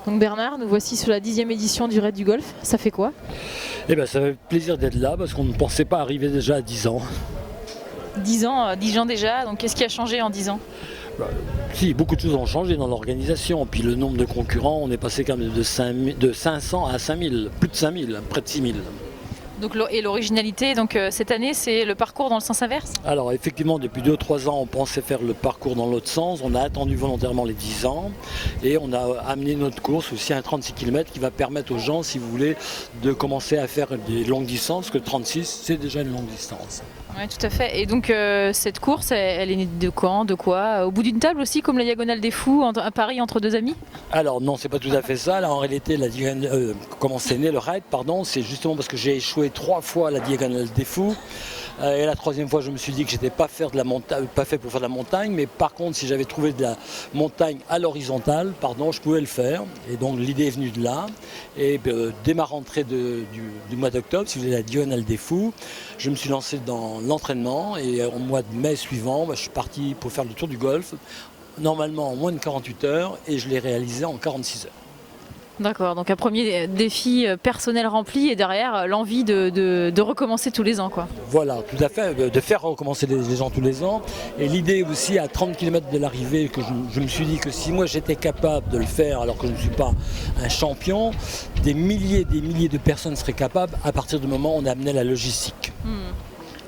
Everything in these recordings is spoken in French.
Donc Bernard, nous voici sur la 10e édition du Raid du Golf. Ça fait quoi? Eh bien, ça fait plaisir d'être là parce qu'on ne pensait pas arriver déjà à 10 ans. 10 ans, 10 ans déjà, donc qu'est-ce qui a changé en 10 ans? Si, beaucoup de choses ont changé dans l'organisation. Puis le nombre de concurrents, on est passé quand même de 500 à 5000, plus de 5000, près de 6000. Donc, et l'originalité, donc cette année, c'est le parcours dans le sens inverse? Alors effectivement, depuis 2 ou 3 ans, on pensait faire le parcours dans l'autre sens. On a attendu volontairement les 10 ans et on a amené notre course aussi à un 36 km qui va permettre aux gens, si vous voulez, de commencer à faire des longues distances, que 36, c'est déjà une longue distance. Oui, tout à fait. Et donc cette course, elle est née de quand? De quoi? Au bout d'une table aussi, comme la Diagonale des Fous à Paris entre deux amis? Alors non, c'est pas tout à fait ça. Là, en réalité, comment c'est né le raid, pardon, c'est justement parce que j'ai échoué 3 fois à la Diagonale des Fous. Et la 3e fois, je me suis dit que j'étais pas fait pour faire de la montagne, mais par contre, si j'avais trouvé de la montagne à l'horizontale, je pouvais le faire. Et donc l'idée est venue de là. Et dès ma rentrée du mois d'octobre, si vous voulez, la Diagonale des Fous, je me suis lancé dans l'entraînement et au mois de mai suivant, je suis parti pour faire le tour du golf, normalement en moins de 48 heures, et je l'ai réalisé en 46 heures. D'accord, donc un premier défi personnel rempli et derrière l'envie de recommencer tous les ans, quoi. Voilà, tout à fait, de faire recommencer les gens tous les ans. Et l'idée aussi, à 30 km de l'arrivée, que je me suis dit que si moi j'étais capable de le faire, alors que je ne suis pas un champion, des milliers de personnes seraient capables à partir du moment où on amenait la logistique.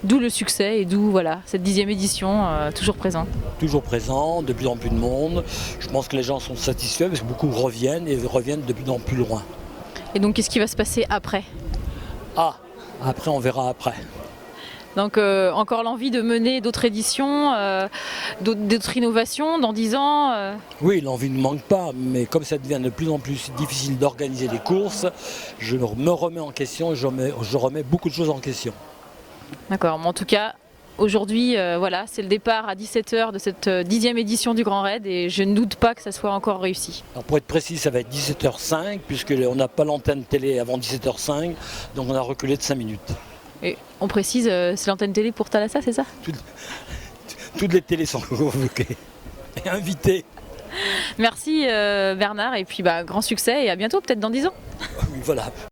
D'où le succès et d'où voilà, cette 10e édition toujours présente. Toujours présent, de plus en plus de monde. Je pense que les gens sont satisfaits parce que beaucoup reviennent et reviennent de plus en plus loin. Et donc qu'est-ce qui va se passer après? Après on verra après. Donc encore l'envie de mener d'autres éditions, d'autres innovations dans 10 ans Oui, l'envie ne manque pas, mais comme ça devient de plus en plus difficile d'organiser des courses, je me remets en question et je remets beaucoup de choses en question. D'accord, mais en tout cas, aujourd'hui, voilà, c'est le départ à 17h de cette 10e édition du Grand Raid et je ne doute pas que ça soit encore réussi. Alors pour être précis, ça va être 17h05, puisqu'on n'a pas l'antenne télé avant 17h05, donc on a reculé de 5 minutes. Et on précise, c'est l'antenne télé pour Thalassa, c'est ça? Toutes les télés sont convoquées et invitées. Merci Bernard, et puis grand succès et à bientôt, peut-être dans 10 ans. Oui, voilà.